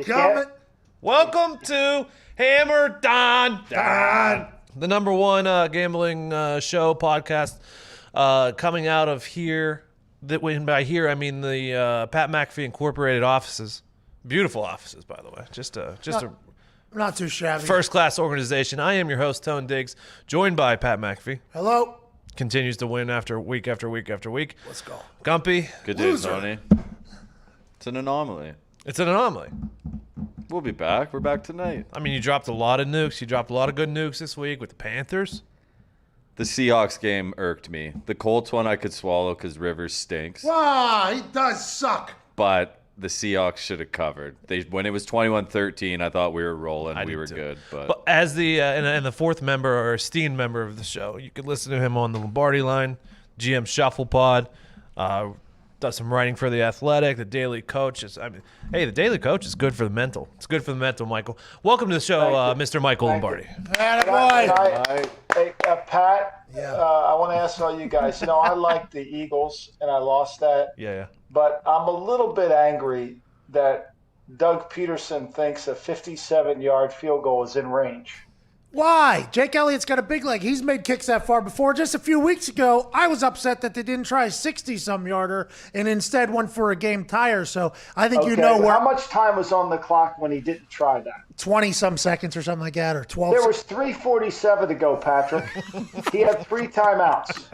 coming. Welcome to Hammer Dahn. The number one gambling show podcast coming out of here. When by here I mean the Pat McAfee Incorporated offices. Beautiful offices, by the way. Just a Not too shabby. first-class organization. I am your host, Tone Diggs, joined by Pat McAfee. Hello. Continues to win after week after week after week. Let's go. Gumpy. Good day, Tony. It's an anomaly. It's an anomaly. We'll be back. We're back tonight. I mean, you dropped a lot of nukes. You dropped a lot of good nukes this week with the Panthers. The Seahawks game irked me. The Colts one I could swallow because Rivers stinks. Ah, he does suck. But the Seahawks should have covered. When it was 21-13, I thought we were rolling. We were good. But as the and the fourth member or esteemed member of the show, you could listen to him on the Lombardi line, GM Shuffle Pod. Does some writing for The Athletic, the Daily Coach. The Daily Coach is good for the mental. It's good for the mental, Michael. Welcome to the show, Mr. Michael Lombardi. Attaboy. Hey, Pat, Yeah. I want to ask all you guys. I like the Eagles, and I lost that. Yeah. But I'm a little bit angry that Doug Peterson thinks a 57-yard field goal is in range. Why? Jake Elliott's got a big leg. He's made kicks that far before. Just a few weeks ago, I was upset that they didn't try a 60-some-yarder and instead went for a game tire. So I think How much time was on the clock when he didn't try that? 20-some seconds or something like that, or 12. There was 3:47 to go, Patrick. He had 3 timeouts.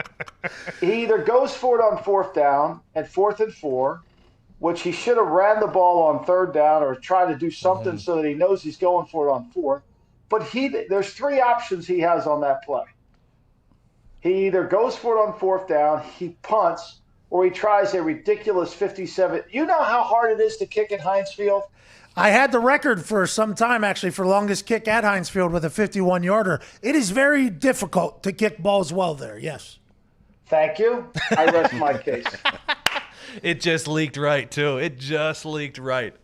He either goes for it on 4th down and 4th and 4, which he should have ran the ball on 3rd down or tried to do something so that he knows he's going for it on 4th. But there's 3 options he has on that play. He either goes for it on 4th down, he punts, or he tries a ridiculous 57. You know how hard it is to kick at Heinz Field? I had the record for some time, actually, for longest kick at Heinz Field with a 51-yarder. It is very difficult to kick balls well there, yes. Thank you. I rest my case. It just leaked right, too. It just leaked right.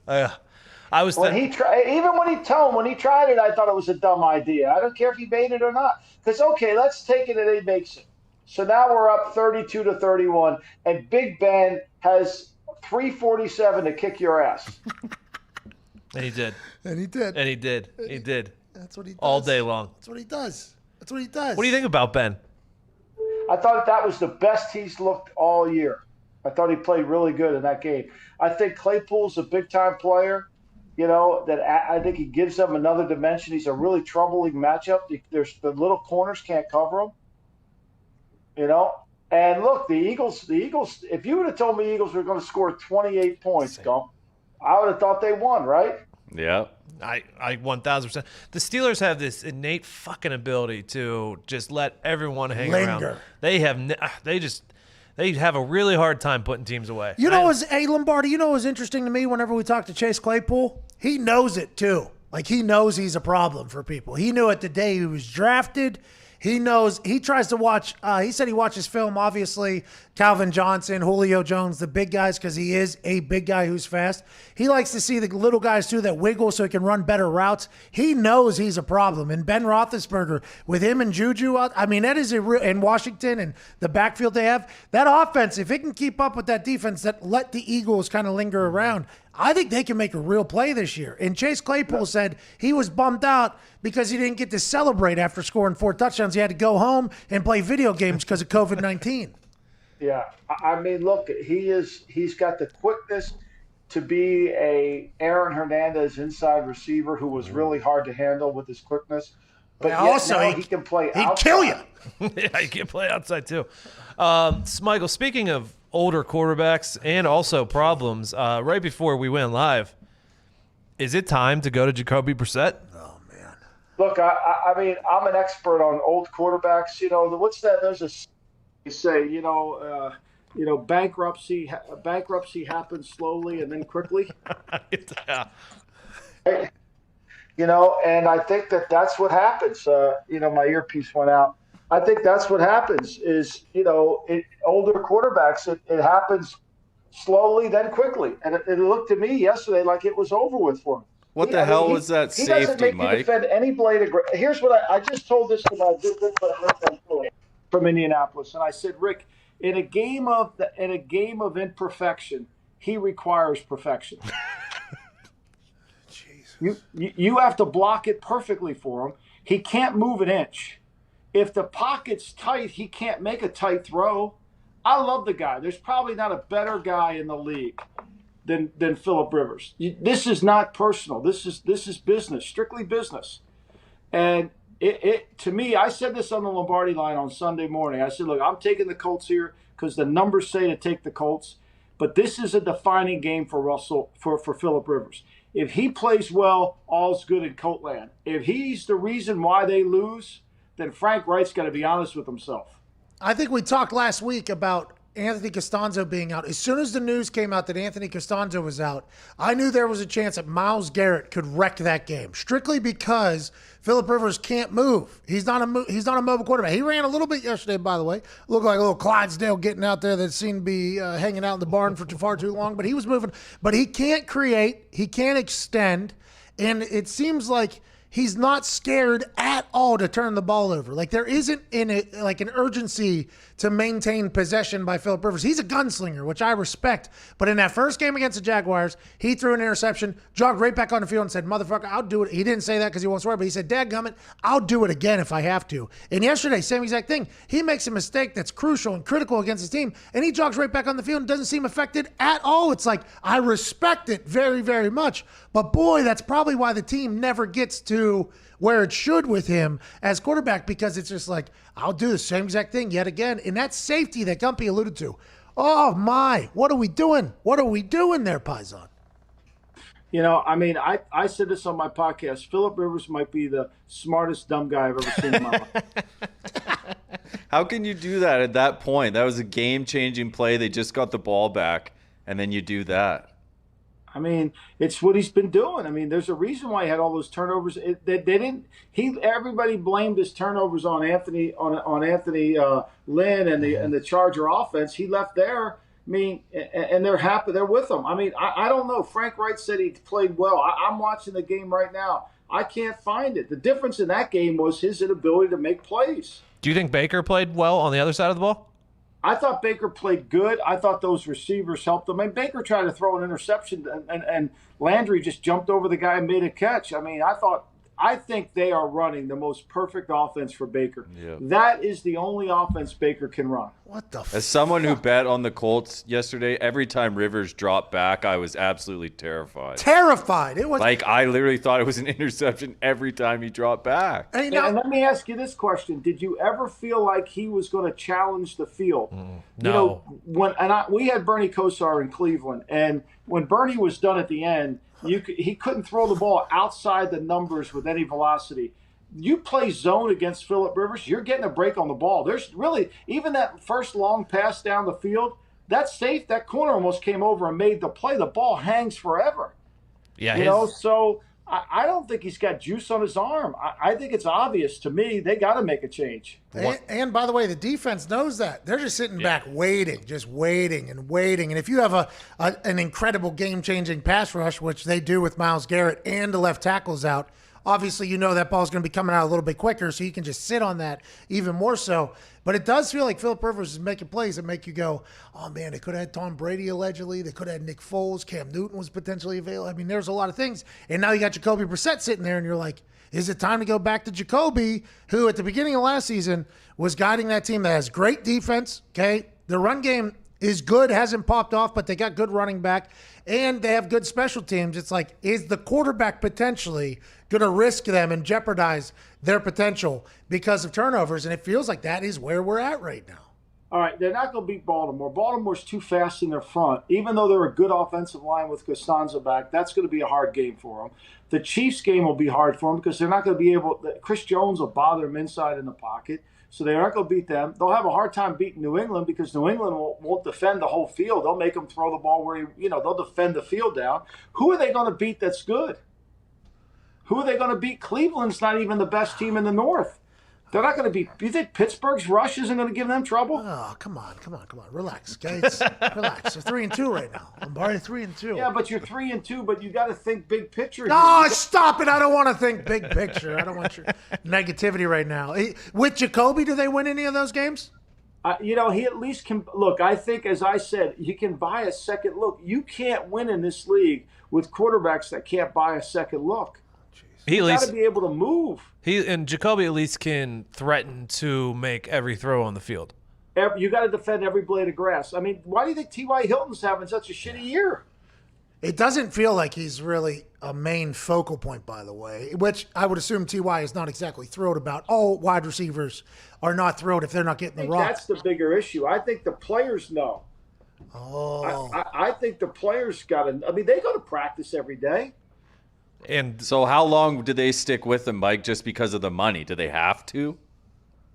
I was when he tried it, I thought it was a dumb idea. I don't care if he made it or not. Because, okay, let's take it and he makes it. So now we're up 32-31, and Big Ben has 3:47 to kick your ass. And he did. He did. That's what he does. All day long. That's what he does. What do you think about Ben? I thought that was the best he's looked all year. I thought he played really good in that game. I think Claypool's a big-time player. That I think he gives them another dimension. He's a really troubling matchup. There's the little corners can't cover him. And look, the Eagles. If you would have told me the Eagles were going to score 28 points, Gump, I would have thought they won, right? yeah. I 1,000%. The Steelers have this innate fucking ability to just let everyone hang around. They have a really hard time putting teams away. Lombardi, what was interesting to me whenever we talked to Chase Claypool? He knows it, too. Like, he knows he's a problem for people. He knew it the day he was drafted. He knows. He tries to watch. He said he watches film, obviously, Calvin Johnson, Julio Jones, the big guys, because he is a big guy who's fast. He likes to see the little guys, too, that wiggle so he can run better routes. He knows he's a problem. And Ben Roethlisberger, with him and Juju, that is in Washington and the backfield they have, that offense, if it can keep up with that defense that let the Eagles kind of linger around, I think they can make a real play this year. And Chase Claypool said he was bummed out because he didn't get to celebrate after scoring 4 touchdowns. He had to go home and play video games because of COVID-19. Yeah. Look, he's got the quickness to be a Aaron Hernandez inside receiver who was really hard to handle with his quickness. But he can play outside. He'd kill you. Yeah, he can play outside, too. Michael, speaking of older quarterbacks and also problems, right before we went live, is it time to go to Jacoby Brissett? Oh, man. Look, I'm an expert on old quarterbacks. What's that? There's you say, bankruptcy happens slowly and then quickly. Yeah. And I think that's what happens. My earpiece went out. I think that's what happens is, older quarterbacks, it happens slowly, then quickly. And it looked to me yesterday like it was over with for him. What the hell was that he safety, doesn't make Mike? You defend any blade of grass. Here's what I just told this to my business from Indianapolis, and I said, Rick, in a game of imperfection, he requires perfection. You have to block it perfectly for him. He can't move an inch. If the pocket's tight, he can't make a tight throw. I love the guy. There's probably not a better guy in the league than Phillip Rivers. This is not personal. This is business, strictly business. And it to me, I said this on the Lombardi line on Sunday morning. I said, look, I'm taking the Colts here because the numbers say to take the Colts. But this is a defining game for Phillip Rivers. If he plays well, all's good in Coltland. If he's the reason why they lose, then Frank Wright's got to be honest with himself. I think we talked last week about Anthony Costanzo being out. As soon as the news came out that Anthony Costanzo was out, I knew there was a chance that Myles Garrett could wreck that game, strictly because Phillip Rivers can't move. He's not a mobile quarterback. He ran a little bit yesterday, by the way. Looked like a little Clydesdale getting out there that seemed to be hanging out in the barn for far too long, but he was moving. But he can't create. He can't extend. And it seems like he's not scared at all to turn the ball over. Like there isn't an urgency to maintain possession by Phillip Rivers. He's a gunslinger, which I respect. But in that first game against the Jaguars, he threw an interception, jogged right back on the field and said, motherfucker, I'll do it. He didn't say that because he won't swear, but he said, dadgummit, I'll do it again if I have to. And yesterday, same exact thing. He makes a mistake that's crucial and critical against his team, and he jogs right back on the field and doesn't seem affected at all. It's like, I respect it very, very much. But boy, that's probably why the team never gets to where it should with him as quarterback, because it's just like, I'll do the same exact thing yet again. And that safety that Gumpy alluded to, oh my, what are we doing? What are we doing there, Paisan? You know, I mean, I said this on my podcast. Phillip Rivers might be the smartest dumb guy I've ever seen in my life. How can you do that at that point? That was a game-changing play. They just got the ball back, and then you do that. I mean, it's what he's been doing. I mean, there's a reason why he had all those turnovers. Everybody blamed his turnovers on Anthony Lynn and the Charger offense. He left there. I mean, and they're happy. They're with him. I mean, I don't know. Frank Wright said he played well. I'm watching the game right now. I can't find it. The difference in that game was his inability to make plays. Do you think Baker played well on the other side of the ball? I thought Baker played good. I thought those receivers helped him. I mean, Baker tried to throw an interception, and Landry just jumped over the guy and made a catch. I mean, I think they are running the most perfect offense for Baker. Yeah. That is the only offense Baker can run. What the As someone who bet on the Colts yesterday, every time Rivers dropped back, I was absolutely terrified. Terrified. It was like I literally thought it was an interception every time he dropped back. And let me ask you this question: did you ever feel like he was going to challenge the field? No. You know, we had Bernie Kosar in Cleveland, and when Bernie was done at the end, he couldn't throw the ball outside the numbers with any velocity. You play zone against Phillip Rivers, you're getting a break on the ball. There's really, even that first long pass down the field, that corner almost came over and made the play. The ball hangs forever. Yeah, so I don't think he's got juice on his arm. I think it's obvious to me they got to make a change. And by the way, the defense knows that. They're just sitting back waiting. And if you have an incredible game-changing pass rush, which they do with Myles Garrett and the left tackles out, obviously you know that ball's going to be coming out a little bit quicker, so you can just sit on that even more so. But it does feel like Phillip Rivers is making plays that make you go, oh, man, they could have had Tom Brady allegedly. They could have had Nick Foles. Cam Newton was potentially available. I mean, there's a lot of things. And now you got Jacoby Brissett sitting there, and you're like, is it time to go back to Jacoby, who at the beginning of last season was guiding that team that has great defense, okay? The run game is good, hasn't popped off, but they got good running back, and they have good special teams. It's like, is the quarterback potentially going to risk them and jeopardize their potential because of turnovers? And it feels like that is where we're at right now. All right, they're not going to beat Baltimore. Baltimore's too fast in their front. Even though they're a good offensive line with Costanza back, that's going to be a hard game for them. The Chiefs game will be hard for them because they're not going to be able – Chris Jones will bother them inside in the pocket, so they're not going to beat them. They'll have a hard time beating New England because New England won't defend the whole field. They'll make them throw the ball where they'll defend the field down. Who are they going to beat that's good? Who are they going to beat? Cleveland's not even the best team in the North. They're not going to be. Do you think Pittsburgh's rush isn't going to give them trouble? Oh, come on. Relax, guys. Relax. They're 3-2 right now. Lombardi 3-2. Yeah, but you're 3-2, but you got to think big picture. No, stop it. I don't want to think big picture. I don't want your negativity right now. With Jacoby, do they win any of those games? He at least can look. I think, as I said, he can buy a second look. You can't win in this league with quarterbacks that can't buy a second look. You got to be able to move. Jacoby at least can threaten to make every throw on the field. You got to defend every blade of grass. I mean, why do you think T.Y. Hilton's having such a shitty year? It doesn't feel like he's really a main focal point, by the way, which I would assume T.Y. is not exactly thrilled about. All wide receivers are not thrilled if they're not getting the rock. That's the bigger issue. I think the players know. Oh. I think the players got to – I mean, they go to practice every day. And so how long do they stick with him, Mike, just because of the money? Do they have to?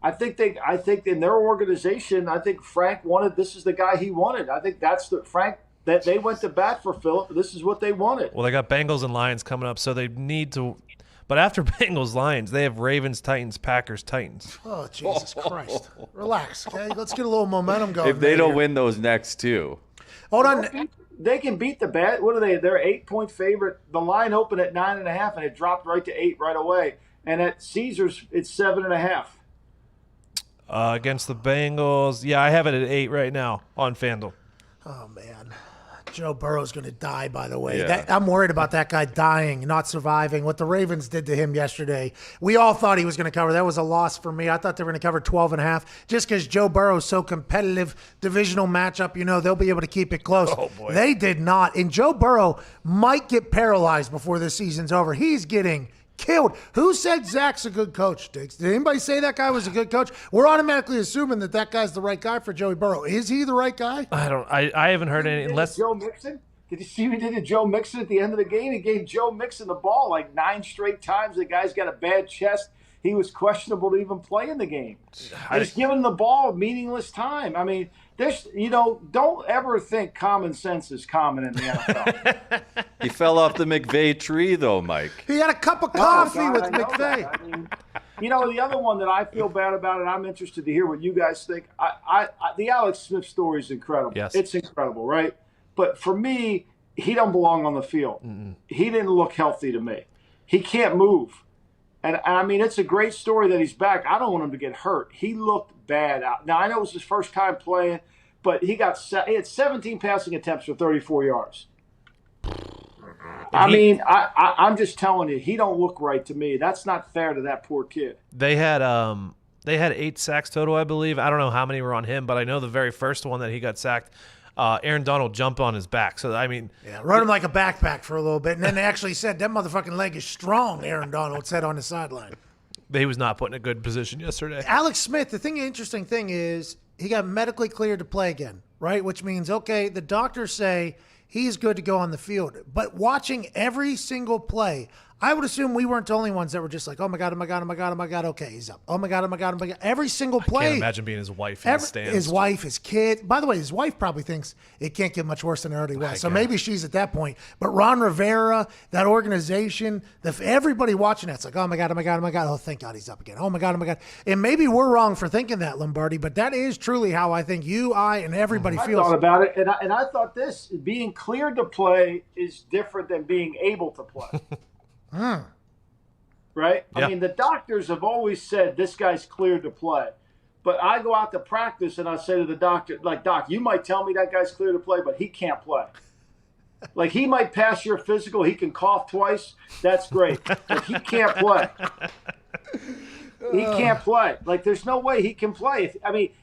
I think in their organization, I think Frank wanted – this is the guy he wanted. I think that's the – Frank – that they went to bat for Phillip. This is what they wanted. Well, they got Bengals and Lions coming up, so they need to. But after Bengals, Lions, they have Ravens, Titans, Packers, Titans. Oh, Jesus Christ. Relax, okay? Let's get a little momentum going. If they don't win those next two. Hold on. They can beat the bad. What are they? They're 8-point favorite. The line opened at 9.5, and it dropped right to 8 right away. And at Caesars, it's 7.5. Against the Bengals. Yeah, I have it at 8 right now on FanDuel. Oh, man. Joe Burrow's going to die, by the way. Yeah. I'm worried about that guy dying, not surviving. What the Ravens did to him yesterday, we all thought he was going to cover. That was a loss for me. I thought they were going to cover 12.5 just because Joe Burrow's so competitive, divisional matchup, they'll be able to keep it close. Oh, boy. They did not. And Joe Burrow might get paralyzed before this season's over. He's getting killed. Who said Zach's a good coach, Diggs? Did anybody say that guy was a good coach? We're automatically assuming that guy's the right guy for Joey Burrow. Is he the right guy? I haven't heard any unless Joe Mixon. Did you see what he did to Joe Mixon at the end of the game? He gave Joe Mixon the ball like 9 straight times. The guy's got a bad chest. He was questionable to even play in the game. He's giving the ball meaningless time. I mean, don't ever think common sense is common in the NFL. He fell off the McVay tree, though, Mike. He had a cup of coffee God, with I know McVay. that. I mean, the other one that I feel bad about, and I'm interested to hear what you guys think. The Alex Smith story is incredible. Yes. It's incredible, right? But for me, he don't belong on the field. Mm-mm. He didn't look healthy to me. He can't move. And I mean, it's a great story that he's back. I don't want him to get hurt. He looked bad out. Now, I know it was his first time playing, but he had 17 passing attempts for 34 yards. I'm just telling you, he don't look right to me. That's not fair to that poor kid. They had 8 sacks total, I believe. I don't know how many were on him, but I know the very first one that he got sacked, Aaron Donald jumped on his back. So, I mean... Yeah, run him like a backpack for a little bit. And then they actually said, that motherfucking leg is strong, Aaron Donald said on the sideline. He was not put in a good position yesterday. Alex Smith, interesting thing is he got medically cleared to play again, right? Which means, okay, the doctors say he's good to go on the field. But watching every single play, I would assume we weren't the only ones that were just like, oh my God, oh my God, oh my God, oh my God, okay, he's up. Oh my God, oh my God, oh my God. Every single play. I can't imagine being his wife in the stands. His wife, his kid. By the way, his wife probably thinks it can't get much worse than it already was. So maybe she's at that point. But Ron Rivera, that organization, everybody watching that's like, oh my God, oh my God, oh my God. Oh, thank God he's up again. Oh my God, oh my God. And maybe we're wrong for thinking that, Lombardi, but that is truly how I think you, I, and everybody feels. I thought about it, and I thought this, being cleared to play is different than being able to play. Right? Yeah. I mean, the doctors have always said this guy's cleared to play. But I go out to practice and I say to the doctor, like, Doc, you might tell me that guy's cleared to play, but he can't play. Like, he might pass your physical. He can cough twice. That's great. But he can't play. He can't play. Like, there's no way he can play.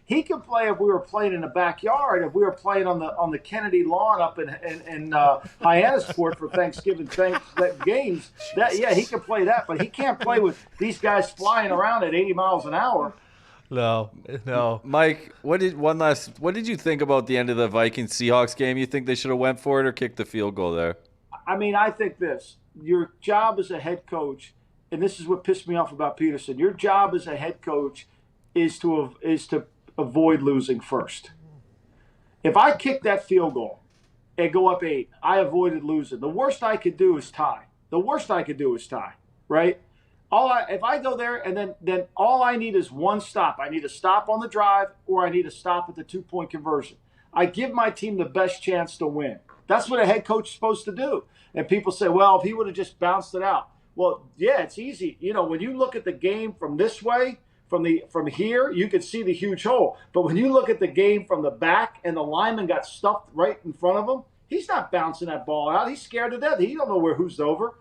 He can play if we were playing in the backyard, if we were playing on the Kennedy lawn up in Hyannisport for Thanksgiving games. He can play that, but he can't play with these guys flying around at 80 miles an hour. No. Mike, what did you think about the end of the Vikings-Seahawks game? You think they should have went for it or kicked the field goal there? I mean, I think this. Your job as a head coach, and this is what pissed me off about Peterson, your job as a head coach is to avoid losing first. If I kick that field goal and go up 8, I avoided losing. The worst I could do is tie. Right? If I go there and then all I need is one stop. I need a stop on the drive or I need a stop at the 2-point conversion. I give my team the best chance to win. That's what a head coach is supposed to do. And people say, well, if he would have just bounced it out. Well, yeah, it's easy. When you look at the game from this way, from here, you could see the huge hole. But when you look at the game from the back and the lineman got stuffed right in front of him, he's not bouncing that ball out. He's scared to death. He don't know who's over.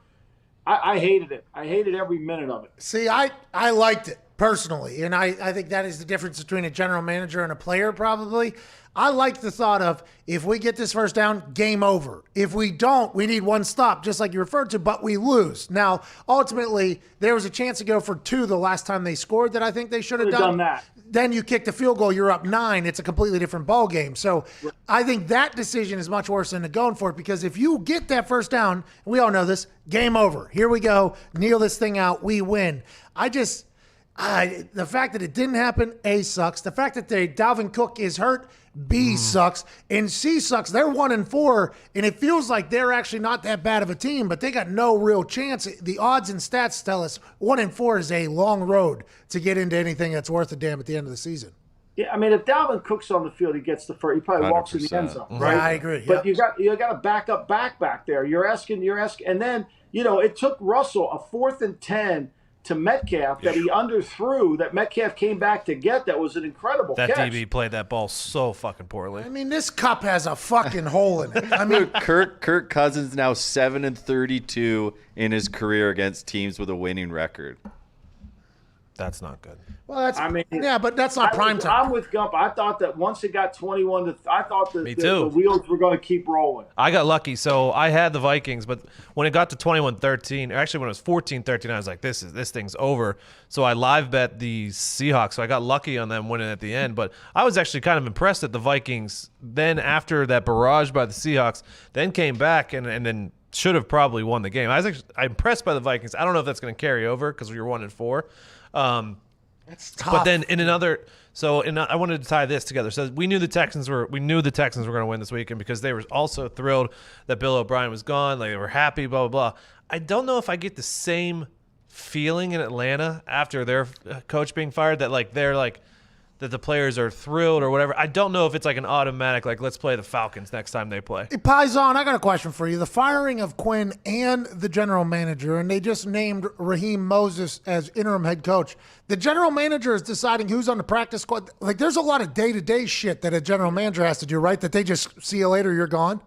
I hated it. I hated every minute of it. See, I liked it personally, and I think that is the difference between a general manager and a player probably. I like the thought of, if we get this first down, game over. If we don't, we need one stop, just like you referred to, but we lose. Now, ultimately, there was a chance to go for 2 the last time they scored that I think they should have done that. Then you kick the field goal, you're up 9. It's a completely different ball game. So I think that decision is much worse than going for it, because if you get that first down, we all know this, game over. Here we go. Kneel this thing out. We win. The fact that it didn't happen, A, sucks. The fact that Dalvin Cook is hurt, B, sucks. And C sucks. They're 1-4, and it feels like they're actually not that bad of a team, but they got no real chance. The odds and stats tell us 1-4 is a long road to get into anything that's worth a damn at the end of the season. Yeah, I mean, if Dalvin Cook's on the field, he gets the first. He probably walks in the end zone, right? Yeah, I agree. But you got a backup back there. You're asking, and then it took Russell a 4th and 10 to Metcalf that he underthrew, that Metcalf came back to get. That was an incredible catch. That DB played that ball so fucking poorly. I mean, this cup has a fucking hole in it. I mean, Kirk Cousins now 7-32 in his career against teams with a winning record. That's not good. Well, but that's not prime time. I'm with Gump. I thought that once it got 21, I thought that the wheels were going to keep rolling. I got lucky. So I had the Vikings, but when it got to 21-13, or actually when it was 14-13, I was like, this thing's over. So I live bet the Seahawks. So I got lucky on them winning at the end. But I was actually kind of impressed that the Vikings, then after that barrage by the Seahawks, then came back and then should have probably won the game. I'm impressed by the Vikings. I don't know if that's going to carry over because we were 1-4. That's tough. But then I wanted to tie this together. So we knew the Texans were going to win this weekend because they were also thrilled that Bill O'Brien was gone. Like, they were happy, blah, blah, blah. I don't know if I get the same feeling in Atlanta after their coach being fired, that that the players are thrilled or whatever. I don't know if it's like an automatic, let's play the Falcons next time they play. Hey, Paisan, I got a question for you. The firing of Quinn and the general manager, and they just named Raheem Moses as interim head coach. The general manager is deciding who's on the practice squad. There's a lot of day-to-day shit that a general manager has to do, right? That they just see you later, you're gone?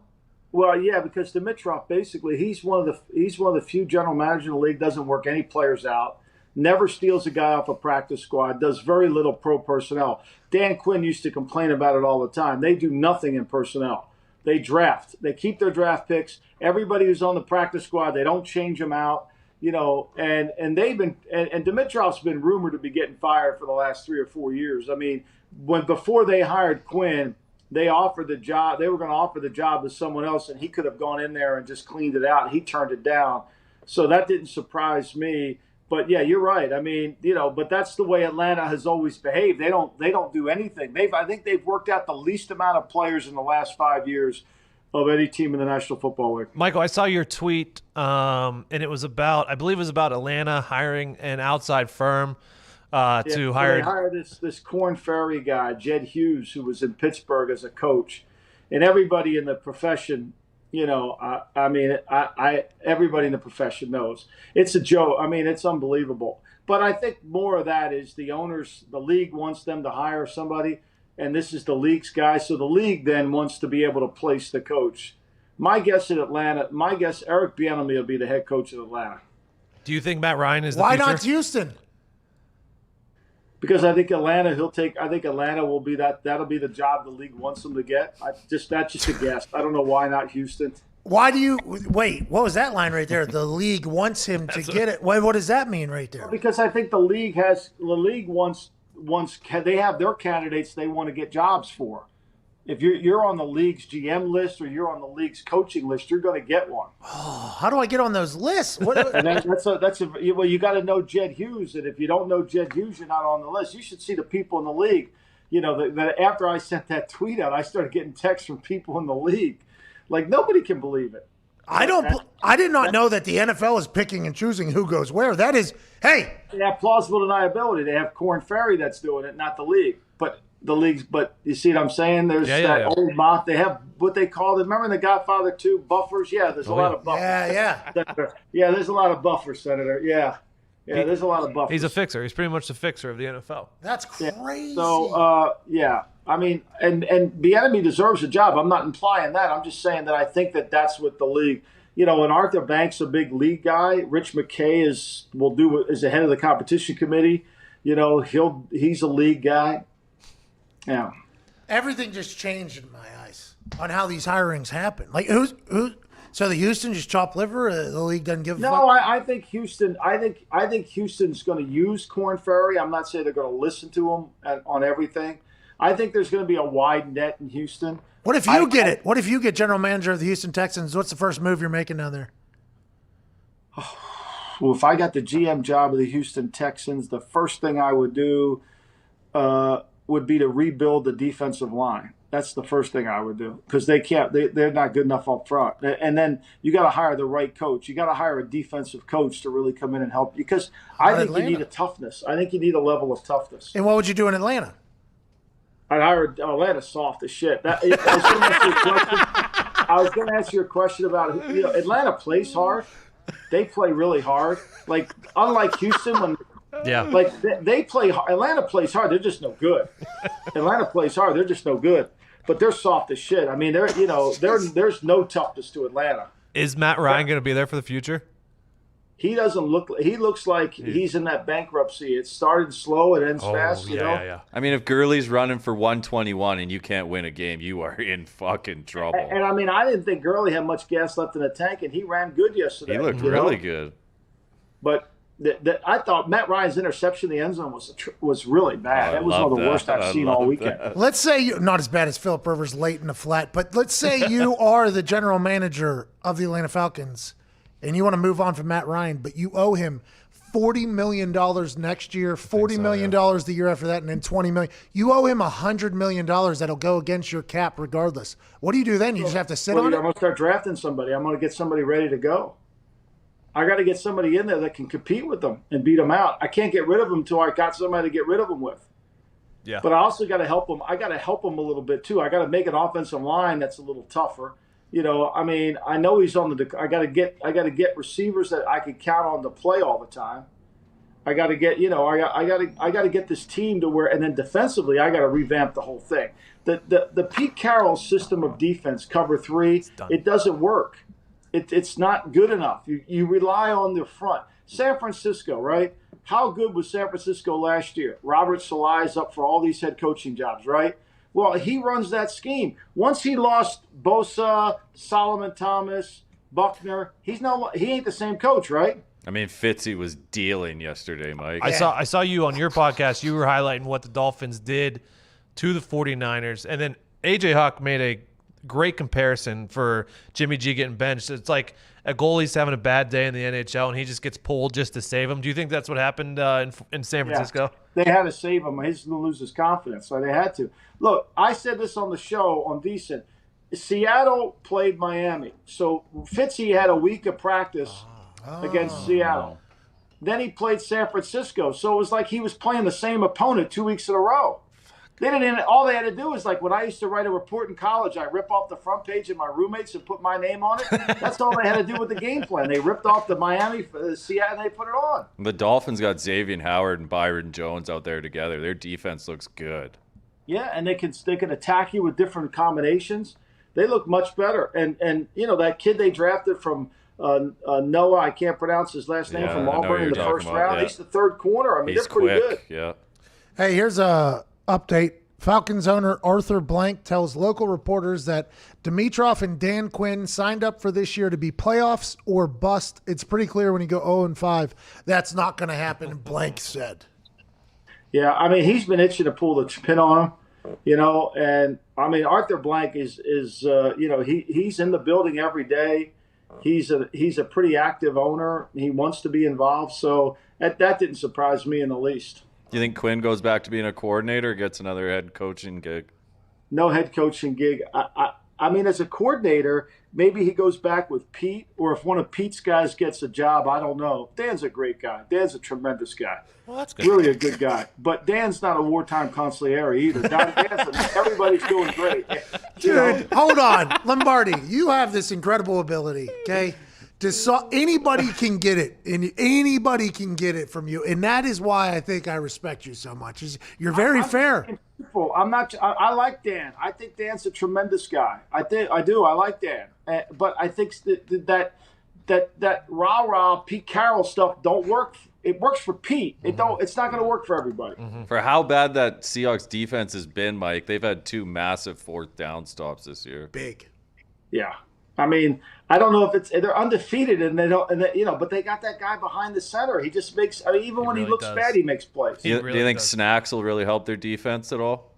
Well, yeah, because Dimitroff, basically, he's one of the few general managers in the league, doesn't work any players out. Never steals a guy off a practice squad, does very little pro personnel. Dan Quinn used to complain about it all the time. They do nothing in personnel. They draft. They keep their draft picks. Everybody who's on the practice squad, they don't change them out. And they've been and Dimitroff's been rumored to be getting fired for the last 3 or 4 years. I mean, before they hired Quinn, they offered the job. They were going to offer the job to someone else, and he could have gone in there and just cleaned it out. He turned it down, so that didn't surprise me. But yeah, you're right. I mean, but that's the way Atlanta has always behaved. They don't do anything. I think they've worked out the least amount of players in the last 5 years of any team in the National Football League. Michael, I saw your tweet, and it was about Atlanta hiring an outside firm to hire. They hired this Corn Ferry guy, Jed Hughes, who was in Pittsburgh as a coach, and everybody in the profession. Everybody in the profession knows it's a joke. I mean, it's unbelievable. But I think more of that is the owners, the league wants them to hire somebody, and this is the league's guy. So the league then wants to be able to place the coach. My guess, Eric Bieniemy will be the head coach of Atlanta. Do you think Matt Ryan is the Why future? not Houston? Because I think Atlanta will be that'll be the job the league wants him to get. That's just a guess. I don't know why not Houston. Why do you wait? What was that line right there? The league wants him to get it. What does that mean right there? Because I think the league wants they have their candidates they want to get jobs for. If you're on the league's GM list or you're on the league's coaching list, you're going to get one. Oh, how do I get on those lists? Well, you got to know Jed Hughes, and if you don't know Jed Hughes, you're not on the list. You should see the people in the league. That after I sent that tweet out, I started getting texts from people in the league. Like, nobody can believe it. I did not know that the NFL is picking and choosing who goes where. That is, hey. They have plausible deniability. They have Corn Ferry that's doing it, not the league. But you see what I'm saying? There's old mock. They have what they call them. Remember in The Godfather 2, buffers? Yeah, there's a lot of buffers. Yeah. Yeah, there's a lot of buffers, Senator. Yeah. Yeah, there's a lot of buffers. He's a fixer. He's pretty much the fixer of the NFL. That's crazy. So, I mean, and Bieniemy deserves a job. I'm not implying that. I'm just saying that I think that that's what the league, and Arthur Banks, a big league guy. Rich McKay is the head of the competition committee. He's a league guy. Yeah. Everything just changed in my eyes on how these hirings happen. Like so the Houston just chop liver? The league doesn't give a fuck? No, I think Houston. I think Houston's going to use Korn Ferry. I'm not saying they're going to listen to him on everything. I think there's going to be a wide net in Houston. What if you get it? What if you get general manager of the Houston Texans? What's the first move you're making down there? Well, if I got the GM job of the Houston Texans, the first thing I would do would be to rebuild the defensive line. That's the first thing I would do because they're not good enough up front. And then you got to hire the right coach. You got to hire a defensive coach to really come in and help you because I think you need a toughness. I think you need a level of toughness. And what would you do in Atlanta? I'd hire Atlanta soft as shit. I was going to ask you a question about Atlanta plays hard. They play really hard. Like unlike Houston when they play. Atlanta plays hard. They're just no good. Atlanta plays hard. They're just no good. But they're soft as shit. I mean, there's no toughness to Atlanta. Is Matt Ryan going to be there for the future? He doesn't look. He looks like he's in that bankruptcy. It started slow, it ends fast. Yeah. I mean, if Gurley's running for 121 and you can't win a game, you are in fucking trouble. And I mean, I didn't think Gurley had much gas left in the tank, and he ran good yesterday. He looked really good. But I thought Matt Ryan's interception in the end zone was really bad. That was one of the worst I've seen all weekend. Let's say not as bad as Phillip Rivers late in the flat, but let's say you are the general manager of the Atlanta Falcons and you want to move on from Matt Ryan, but you owe him $40 million next year, $40 million the year after that, and then $20 million. You owe him $100 million that'll go against your cap regardless. What do you do then? You just have to sit on it? I'm going to start drafting somebody. I'm going to get somebody ready to go. I got to get somebody in there that can compete with them and beat them out. I can't get rid of them until I got somebody to get rid of them with. Yeah. But I also got to help them. I got to help them a little bit too. I got to make an offensive line that's a little tougher. I mean, I know he's on the. I got to get receivers that I can count on to play all the time. I got to get. I got to get this team to where, and then defensively, I got to revamp the whole thing. The Pete Carroll system of defense, cover three, it doesn't work. It's not good enough. You rely on the front. San Francisco, right? How good was San Francisco last year? Robert Salai's up for all these head coaching jobs, right? Well, he runs that scheme. Once he lost Bosa, Solomon Thomas, Buckner, he ain't the same coach, right? I mean, Fitzy was dealing yesterday, Mike. I saw you on your podcast. You were highlighting what the Dolphins did to the 49ers, and then AJ Hawk made a great comparison for Jimmy G getting benched. It's like a goalie's having a bad day in the NHL and he just gets pulled just to save him. Do you think that's what happened in San Francisco? They had to save him. He's going to lose his confidence, so they had to. Look, I said this on the show on VSiN. Seattle played Miami, so Fitzy had a week of practice against Seattle. Then he played San Francisco, so it was like he was playing the same opponent 2 weeks in a row. All they had to do is like when I used to write a report in college, I rip off the front page of my roommates and put my name on it. That's all they had to do with the game plan. They ripped off the Miami, Seattle, and they put it on. The Dolphins got Xavier Howard and Byron Jones out there together. Their defense looks good. Yeah, and they can attack you with different combinations. They look much better. And that kid they drafted from Noah, I can't pronounce his last name, from Auburn in the first round. He's the third corner. I mean, he's they're pretty quick. good. Yeah. Hey, here's a update. Falcons owner Arthur Blank tells local reporters that Dimitroff and Dan Quinn signed up for this year to be playoffs or bust. It's pretty clear when you go 0-5, that's not going to happen, Blank said. Yeah, I mean, he's been itching to pull the pin on him, and I mean, Arthur Blank is he's in the building every day. He's a pretty active owner. He wants to be involved, so that didn't surprise me in the least. Do you think Quinn goes back to being a coordinator or gets another head coaching gig? No head coaching gig. I mean, as a coordinator, maybe he goes back with Pete, or if one of Pete's guys gets a job, I don't know. Dan's a great guy. Dan's a tremendous guy. Well, that's good. Really a good guy. But Dan's not a wartime consigliere either. Everybody's doing great. Dude, hold on. Lombardi, you have this incredible ability, okay, Anybody can get it, and anybody can get it from you, and that is why I think I respect you so much. You're very fair. I'm not. I like Dan. I think Dan's a tremendous guy. I do. I like Dan, but I think that rah Pete Carroll stuff don't work. It works for Pete. It's not going to work for everybody. For how bad that Seahawks defense has been, Mike, they've had 2 massive 4th down stops this year. Big. Yeah. I mean, I don't know if they're undefeated and they don't, but they got that guy behind the center. He just makes. I mean, even when he looks bad, he makes plays. Do you think Snacks will really help their defense at all?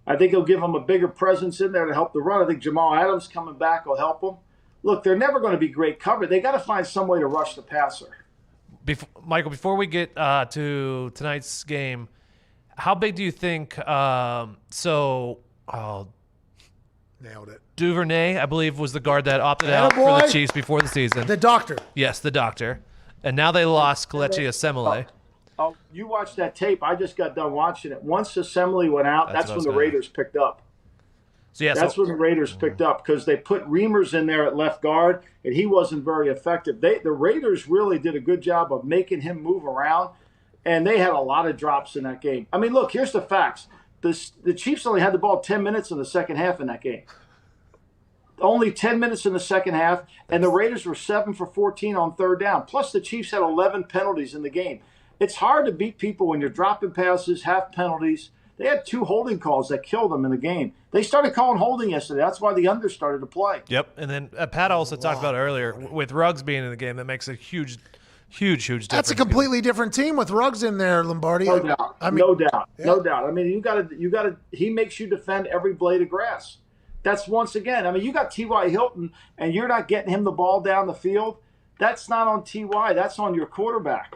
I think he'll give them a bigger presence in there to help the run. I think Jamal Adams coming back will help them. Look, they're never going to be great cover. They got to find some way to rush the passer. Michael, before we get to tonight's game, how big do you think? Nailed it. Duvernay, I believe, was the guard that opted out for the Chiefs before the season. The doctor. Yes, the doctor. And now they lost Kelechi Osemele. Oh, you watched that tape. I just got done watching it. Once Osemele went out, that's when the Raiders picked up. That's when the Raiders picked up because they put Reimers in there at left guard, and he wasn't very effective. The Raiders really did a good job of making him move around, and they had a lot of drops in that game. I mean, look, here's the facts. The Chiefs only had the ball 10 minutes in the second half in that game. Only 10 minutes in the second half, and the Raiders were 7 for 14 on 3rd down. Plus, the Chiefs had 11 penalties in the game. It's hard to beat people when you're dropping passes, have penalties. They had 2 holding calls that killed them in the game. They started calling holding yesterday. That's why the under started to play. Yep, and then Pat also talked about earlier, with Ruggs being in the game, that makes a huge difference. That's a completely different team with Ruggs in there, Lombardi. No doubt. No doubt. I mean, you got to. He makes you defend every blade of grass. That's once again. I mean, you got T.Y. Hilton, and you're not getting him the ball down the field. That's not on T.Y. That's on your quarterback.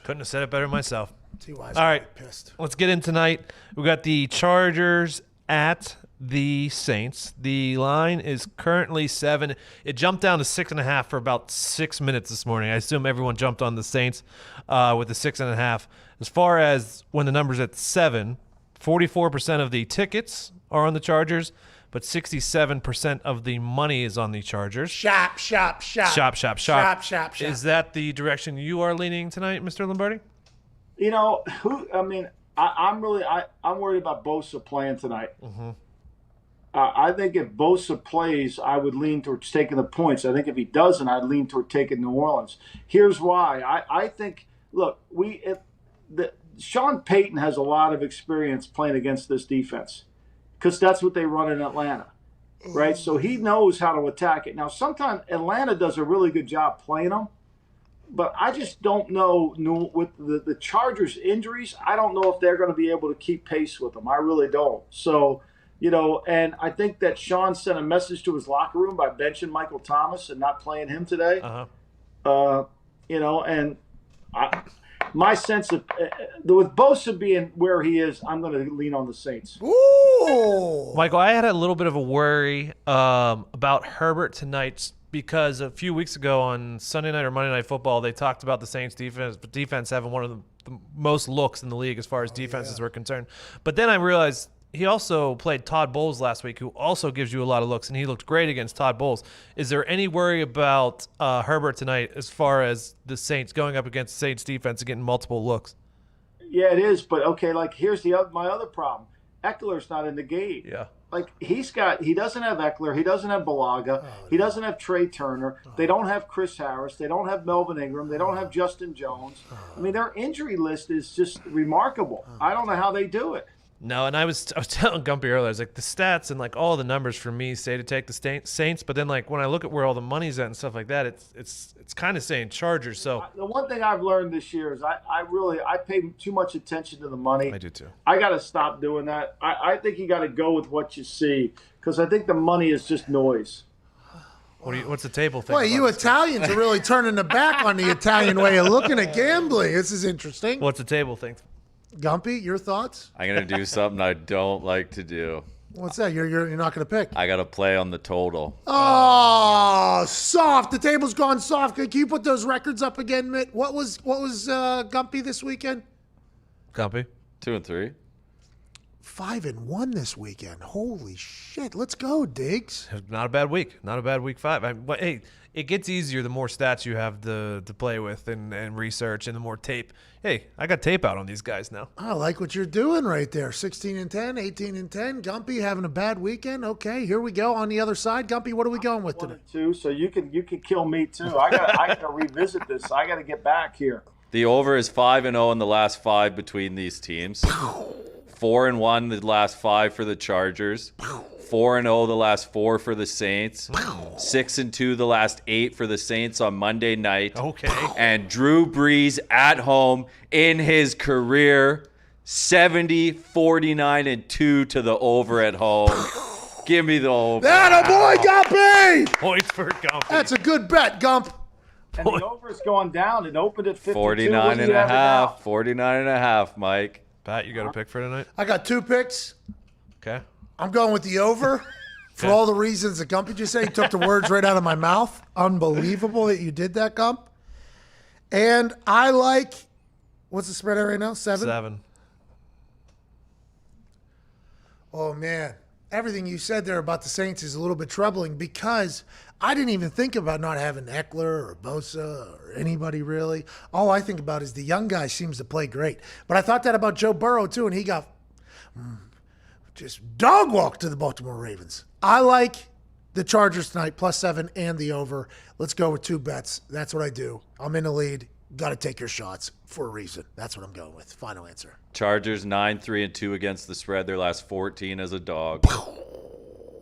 Couldn't have said it better myself. T.Y.'s all right, pissed. Let's get in tonight. We got the Chargers at the Saints. The line is currently 7. It jumped down to 6.5 for about 6 minutes this morning. I assume everyone jumped on the Saints with the 6.5. As far as when the number's at 7, 44% of the tickets are on the Chargers, but 67% of the money is on the Chargers. Shop. Is that the direction you are leaning tonight, Mr. Lombardi? You know, I'm worried about Bosa playing tonight. Mm-hmm. I think if Bosa plays, I would lean towards taking the points. I think if he doesn't, I'd lean toward taking New Orleans. Here's why. I think, look, Sean Payton has a lot of experience playing against this defense because that's what they run in Atlanta, right? So he knows how to attack it. Now, sometimes Atlanta does a really good job playing them, but I just don't know with the Chargers' injuries, I don't know if they're going to be able to keep pace with them. I really don't. So, and I think that Sean sent a message to his locker room by benching Michael Thomas and not playing him today. My sense of with Bosa being where he is, I'm going to lean on the Saints. Ooh. Michael, I had a little bit of a worry about Herbert tonight because a few weeks ago on Sunday Night or Monday Night Football, they talked about the Saints defense having one of the most looks in the league as far as defenses were concerned. But then I realized he also played Todd Bowles last week, who also gives you a lot of looks, and he looked great against Todd Bowles. Is there any worry about Herbert tonight as far as the Saints going up against the Saints defense and getting multiple looks? Yeah, it is. But, okay, here's my other problem. Eckler's not in the game. Yeah. He doesn't have Eckler. He doesn't have Balaga. He doesn't have Trey Turner. They don't have Chris Harris. They don't have Melvin Ingram. They don't have Justin Jones. I mean, their injury list is just remarkable. I don't know how they do it. No, and I was telling Gumpy earlier, I was like, the stats and all the numbers for me say to take the Saints, but then when I look at where all the money's at and stuff like that, it's kind of saying Chargers. So the one thing I've learned this year is I pay too much attention to the money. I do too. I got to stop doing that. I think you got to go with what you see because I think the money is just noise. What's the table think? Boy, you Italians are really turning the back on the Italian way of looking at gambling. This is interesting. What's the table think? Gumpy, your thoughts? I'm going to do something I don't like to do. What's that? You're not going to pick? I got to play on the total. Oh, soft. The table's gone soft. Can you put those records up again, Mitt? What was Gumpy this weekend? Gumpy? 2-3. 5-1 this weekend. Holy shit. Let's go, Diggs. Not a bad week. Not a bad week 5. Hey, it gets easier the more stats you have to play with and research and the more tape. Hey, I got tape out on these guys now. I like what you're doing right there. 16-10, 18-10. Gumpy having a bad weekend. Okay, here we go. On the other side, Gumpy, what are we going with today? 1-2, so you can kill me too. I gotta revisit this. I gotta get back here. The over is 5-0 in the last 5 between these teams. 4-1 the last 5 for the Chargers. 4-0 the last 4 for the Saints. 6-2 the last 8 for the Saints on Monday night. Okay. And Drew Brees at home in his career, 70, 49-2 to the over at home. Give me the over. That a boy, Gumpy! Points for Gumpy. That's a good bet, Gump. And the over is going down. It opened at 52. 49.5. 49.5, Mike. Pat, you got a pick for tonight? I got 2 picks. Okay. I'm going with the over for all the reasons that Gumpy just said. He took the words right out of my mouth. Unbelievable that you did that, Gump. And I like, what's the spread at right now? 7? 7. Oh, man. Everything you said there about the Saints is a little bit troubling because I didn't even think about not having Eckler or Bosa or anybody really. All I think about is the young guy seems to play great. But I thought that about Joe Burrow, too, and he got just dog walked to the Baltimore Ravens. I like the Chargers tonight, +7 and the over. Let's go with 2 bets. That's what I do. I'm in the lead. Got to take your shots for a reason. That's what I'm going with. Final answer. Chargers 9-3-2 against the spread. Their last 14 as a dog.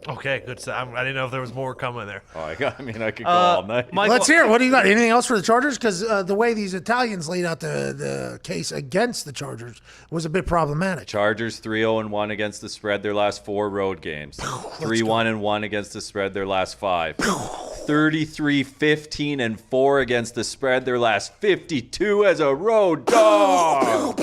Okay, good. I didn't know if there was more coming there. Oh, I could go all night. Michael, Let's hear it. What do you got? Anything else for the Chargers? Because the way these Italians laid out the case against the Chargers was a bit problematic. Chargers 3-0-1 against the spread. Their last 4 road games. 3-1-1 against the spread. Their last 5. 33-15-4 against the spread. Their last 52 as a road dog.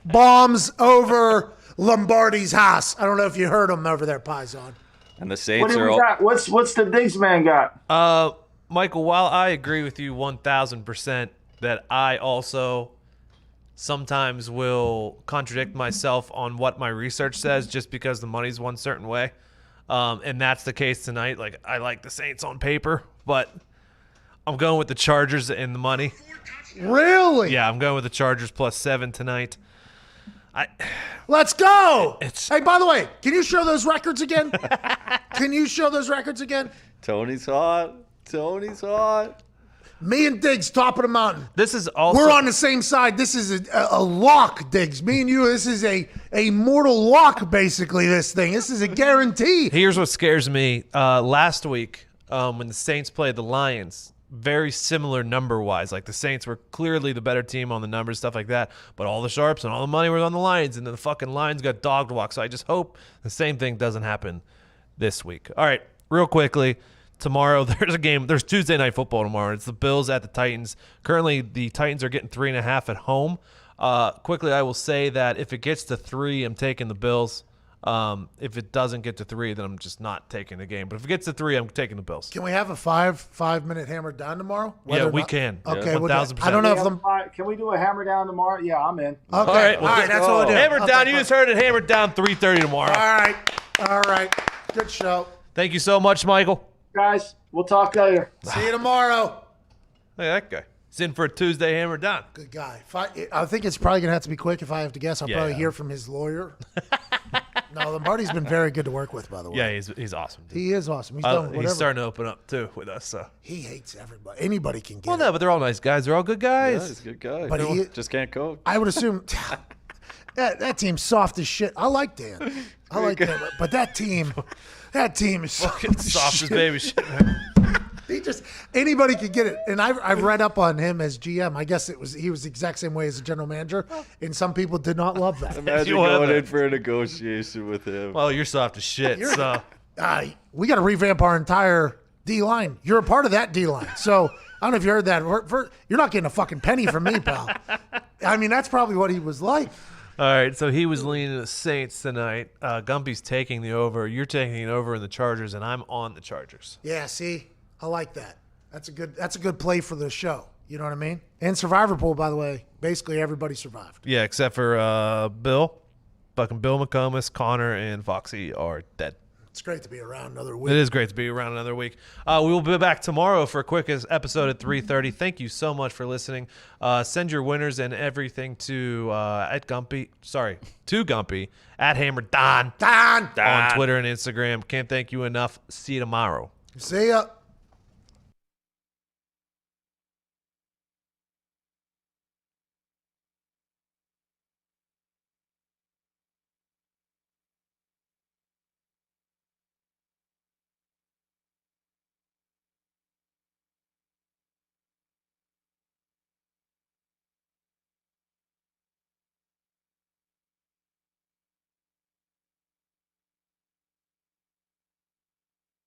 Bombs over Lombardi's house. I don't know if you heard him over there, Paisan. And the What Saints do are we got? What's the Diggs man got? Michael, while I agree with you 1,000% that I also sometimes will contradict myself on what my research says just because the money's one certain way. And that's the case tonight. Like, I like the Saints on paper, but I'm going with the Chargers and the money. Really? Yeah, I'm going with the Chargers +7 tonight. Let's go. It's- Hey, by the way, can you show those records again? Can you show those records again? Tony's hot. Me and Diggs, top of the mountain. This is also We're on the same side. This is a lock, Diggs. Me and you, this is a mortal lock, basically, this thing. This is a guarantee. Here's what scares me. Last week, when the Saints played the Lions, very similar number-wise. Like, the Saints were clearly the better team on the numbers, stuff like that. But all the sharps and all the money was on the Lions, and then the fucking Lions got dogged walk. So I just hope the same thing doesn't happen this week. All right, real quickly. Tomorrow, there's a game. There's Tuesday Night Football tomorrow. It's the Bills at the Titans. Currently, the Titans are getting 3.5 at home. Quickly, I will say that if it gets to 3, I'm taking the Bills. If it doesn't get to 3, then I'm just not taking the game. But if it gets to 3, I'm taking the Bills. Can we have a 5-minute Hammer Dahn tomorrow? Yeah, we can. Okay, Yeah. we'll do it. 1,000%. I don't know if them. Can we do a Hammer down tomorrow? Yeah, I'm in. Okay, All right, all right, that's what we'll do. Hammer Okay, Down. You fine. just heard it. Hammer Down 3:30 tomorrow. All right. Good show. Thank you so much, Michael. Guys, we'll talk later. See you tomorrow. Hey, that guy. He's in for a Tuesday Hammer Down. Good guy. I think it's probably going to have to be quick if I have to guess. I'll Yeah. probably hear from his lawyer. No, Lombardi's been very good to work with, by the way. Yeah, he's awesome. Dude. He is awesome. He's done whatever. He's starting to open up, too, with us. So. He hates everybody. Anybody can get Well, it. no, but they're all nice guys. They're all good guys. Yeah, he's a good guy. But he- Just can't coach. I would assume that team's soft as shit. I like Dan. I like Dan. But that team is soft as Soft as shit. baby shit, man. Anybody could get it. And I've read up on him as GM. I guess he was the exact same way as a general manager. And some people did not love that. Imagine You have going it. in for a negotiation with him. Well, you're soft as shit. So. We got to revamp our entire D line. You're a part of that D line. So I don't know if you heard that. You're not getting a fucking penny from me, pal. I mean, that's probably what he was like. All right, so he was leaning the Saints tonight. Gumpy's taking the over. You're taking it over in the Chargers, and I'm on the Chargers. Yeah, see, I like that. That's a good play for the show. You know what I mean? And Survivor Pool, by the way, basically everybody survived. Yeah, except for Bill. Fucking Bill McComas, Connor, and Foxy are dead. It's great to be around another week. It is great to be around another week. We will be back tomorrow for a quick episode at 3:30. Thank you so much for listening. Send your winners and everything to Gumpy at Hammer Dahn Dahn. on Twitter and Instagram. Can't thank you enough. See you tomorrow. See ya.